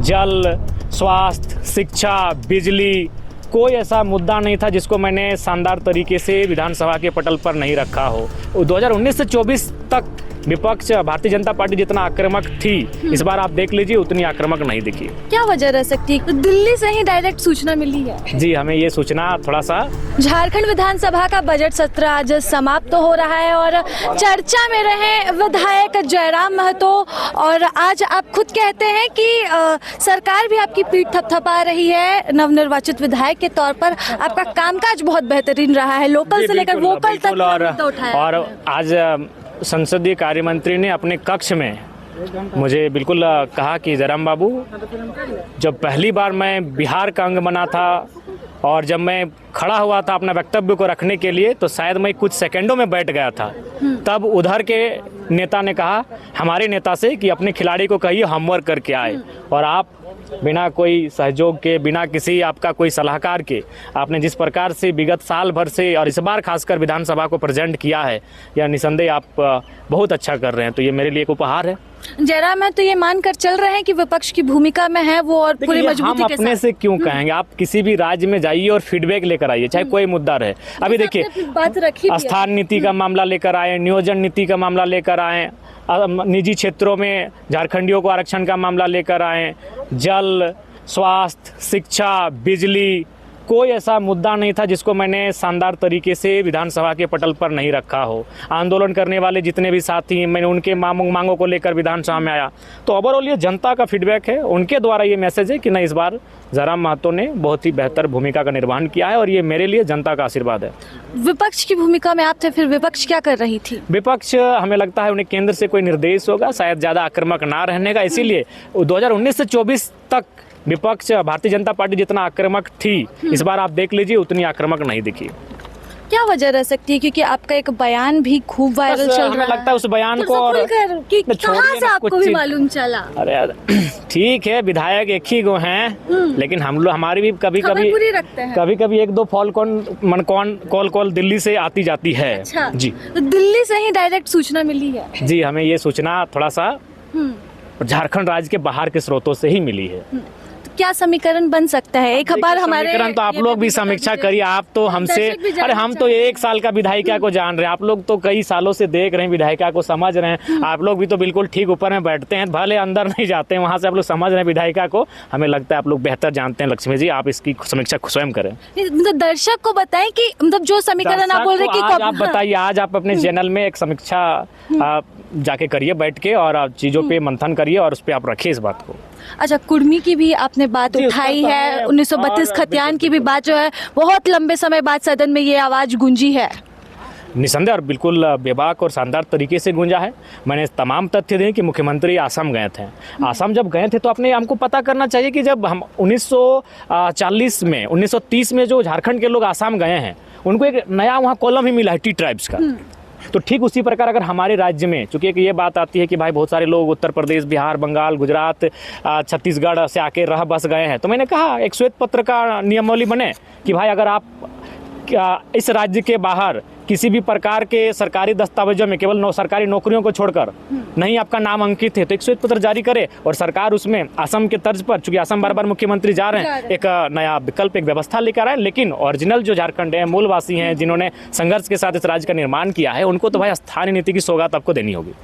जल, स्वास्थ्य, शिक्षा, बिजली, कोई ऐसा मुद्दा नहीं था जिसको मैंने शानदार तरीके से विधानसभा के पटल पर नहीं रखा हो। 2019 से 24 तक विपक्ष भारतीय जनता पार्टी जितना आक्रामक थी, इस बार आप देख लीजिए उतनी आक्रामक नहीं दिखी। क्या वजह रह सकती है? दिल्ली से ही डायरेक्ट सूचना मिली है। जी, हमें ये सूचना थोड़ा सा। झारखंड विधानसभा का बजट सत्र आज समाप्त हो रहा है और चर्चा में रहे विधायक जयराम महतो, और आज आप खुद कहते हैं कि सरकार भी आपकी पीठ थपथपा रही है। नवनिर्वाचित विधायक के तौर पर आपका कामकाज बहुत बेहतरीन रहा है, लोकल से लेकर वोकल तक। और आज संसदीय कार्य मंत्री ने अपने कक्ष में मुझे बिल्कुल कहा कि जयराम बाबू, जब पहली बार मैं बिहार का अंग बना था और जब मैं खड़ा हुआ था अपना वक्तव्य को रखने के लिए, तो शायद मैं कुछ सेकंडों में बैठ गया था। तब उधर के नेता ने कहा हमारे नेता से कि अपने खिलाड़ी को कहिए होमवर्क करके आए, और आप बिना कोई सहयोग के, बिना किसी आपका कोई सलाहकार के, आपने जिस प्रकार से विगत साल भर से और इस बार खासकर विधानसभा को प्रेजेंट किया है, यह निसंदेह आप बहुत अच्छा कर रहे हैं। तो ये मेरे लिए एक उपहार है। जयराम है तो ये मानकर चल रहे हैं कि विपक्ष की भूमिका में है वो, और पूरी मजबूती के साथ। हम अपने से क्यों कहेंगे? आप किसी भी राज्य में जाइए और फीडबैक लेकर आइए, चाहे कोई मुद्दा रहे। अभी देखिए, स्थान नीति का मामला लेकर आए, नियोजन नीति का मामला लेकर आए, निजी क्षेत्रों में झारखंडियों को आरक्षण का मामला लेकर आए, जल, स्वास्थ्य, शिक्षा, बिजली, कोई ऐसा मुद्दा नहीं था जिसको मैंने शानदार तरीके से विधानसभा के पटल पर नहीं रखा हो। आंदोलन करने वाले जितने भी साथी, मैंने उनके मांगों को लेकर विधानसभा में आया। तो ओवरऑल ये जनता का फीडबैक है, उनके द्वारा ये मैसेज है कि नहीं, इस बार जयराम महतो ने बहुत ही बेहतर भूमिका का निर्वहन किया है, और ये मेरे लिए जनता का आशीर्वाद है। विपक्ष की भूमिका में आप थे, फिर विपक्ष क्या कर रही थी? विपक्ष, हमें लगता है उन्हें केंद्र से कोई निर्देश होगा शायद ज़्यादा आक्रामक ना रहने का, इसीलिए 2019 से 24 तक विपक्ष भारतीय जनता पार्टी जितना आक्रामक थी, इस बार आप देख लीजिए उतनी आक्रामक नहीं दिखी। क्या वजह रह सकती है? क्योंकि आपका एक बयान भी खूब वायरल चल रहा है। लगता है उस बयान को, और कहाँ से आपको भी मालूम चला? अरे यार, ठीक है, विधायक एक ही गो हैं, लेकिन हम लोग, हमारी भी कभी कभी एक दो कॉल दिल्ली से आती जाती है। अच्छा। जी, दिल्ली से ही डायरेक्ट सूचना मिली है। जी, हमें ये सूचना थोड़ा सा झारखंड राज्य के बाहर के स्रोतों से ही मिली है। क्या समीकरण बन सकता है? एक बार हमारे समीकरण तो आप लोग भी समीक्षा करिए। आप तो हमसे, अरे हम तो 1 साल का विधायिका को जान रहे हैं, आप लोग तो कई सालों से देख रहे हैं, विधायिका को समझ रहे हैं। आप लोग भी तो बिल्कुल ठीक ऊपर में बैठते हैं, भले अंदर नहीं जाते हैं, वहाँ से आप लोग समझ रहे हैं विधायिका को। हमें लगता है आप लोग बेहतर जानते हैं। लक्ष्मी जी, आप इसकी समीक्षा स्वयं करें। मतलब दर्शक को बताएं कि मतलब जो समीकरण आप बोल रहे हैं कि आप बताइए, आज आप अपने चैनल में एक समीक्षा जाके करिए बैठ के, और आप चीजों पे मंथन करिए और उस पर आप रखिए इस बात को। अच्छा, कुर्मी की भी आपने बात उठाई है, 1932 खतियान की भी बात जो है बहुत लंबे समय बाद सदन में ये आवाज गूंजी है। निसंदेह और बिल्कुल बेबाक और शानदार तरीके से गूंजा है। मैंने तमाम तथ्य दिए कि मुख्यमंत्री आसाम गए थे। आसाम जब गए थे तो अपने हमको पता करना चाहिए कि जब हम 1940 में 1930 में जो झारखंड के लोग आसाम गए हैं, उनको एक नया वहाँ कॉलम ही मिला है टी ट्राइब्स का। तो ठीक उसी प्रकार अगर हमारे राज्य में, चूंकि ये बात आती है कि भाई बहुत सारे लोग उत्तर प्रदेश, बिहार, बंगाल, गुजरात, छत्तीसगढ़ से आके रह बस गए हैं, तो मैंने कहा एक श्वेत पत्र का नियमावली बने कि भाई अगर आप इस राज्य के बाहर किसी भी प्रकार के सरकारी दस्तावेजों में केवल सरकारी नौकरियों को छोड़कर नहीं आपका नाम अंकित है, तो एक श्वेत पत्र जारी करे, और सरकार उसमें असम के तर्ज पर, चूंकि असम बार बार मुख्यमंत्री जा रहे हैं, एक नया विकल्प, एक व्यवस्था लेकर आए। लेकिन ओरिजिनल जो झारखंड है, मूलवासी हैं, जिन्होंने संघर्ष के साथ इस राज्य का निर्माण किया है, उनको तो भाई स्थानीय नीति की सौगात आपको देनी होगी।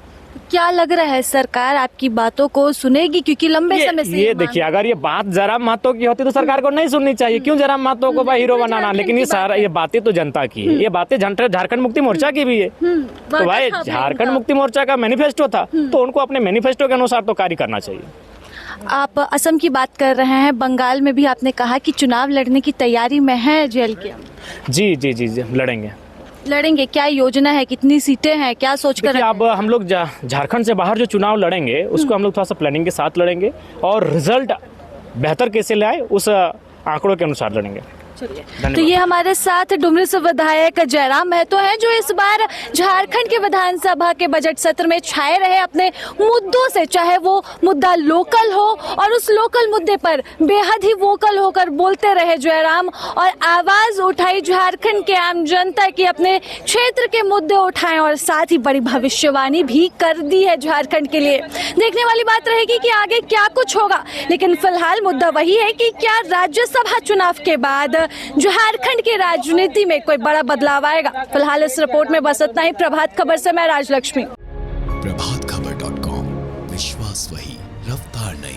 क्या लग रहा है सरकार आपकी बातों को सुनेगी? क्योंकि लंबे समय से ये देखिए, अगर ये बात जयराम महतो की होती तो सरकार को नहीं सुननी चाहिए। क्यों जयराम महतो को भाई हीरो बनाना? लेकिन ये बातें तो जनता की है, ये बातें झारखंड मुक्ति मोर्चा की भी है। तो भाई झारखंड मुक्ति मोर्चा का मैनिफेस्टो था, तो उनको अपने मैनिफेस्टो के अनुसार तो कार्य करना चाहिए। आप असम की बात कर रहे हैं, बंगाल में भी आपने कहा कि चुनाव लड़ने की तैयारी में है जेल के। जी जी जी जी, लड़ेंगे। क्या योजना है? कितनी सीटें हैं? क्या सोचकर? अब हम लोग झारखंड से बाहर जो चुनाव लड़ेंगे उसको हम लोग थोड़ा सा प्लानिंग के साथ लड़ेंगे, और रिजल्ट बेहतर कैसे ले आए उस आंकड़ों के अनुसार लड़ेंगे। तो ये हमारे साथ डुमरी से विधायक जयराम महतो हैं, जो इस बार झारखंड के विधानसभा के बजट सत्र में छाए रहे अपने मुद्दों से, चाहे वो मुद्दा लोकल हो, और उस लोकल मुद्दे पर बेहद ही वोकल होकर बोलते रहे जयराम, और आवाज उठाई झारखंड के आम जनता की, अपने क्षेत्र के मुद्दे उठाएं, और साथ ही बड़ी भविष्यवाणी भी कर दी है झारखंड के लिए। देखने वाली बात रहेगी कि आगे क्या कुछ होगा, लेकिन फिलहाल मुद्दा वही है कि क्या राज्यसभा चुनाव के बाद झारखंड की राजनीति में कोई बड़ा बदलाव आएगा। फिलहाल इस रिपोर्ट में बस इतना ही। प्रभात खबर से मैं राजलक्ष्मी। प्रभातखबर.com, विश्वास वही, रफ्तार नहीं।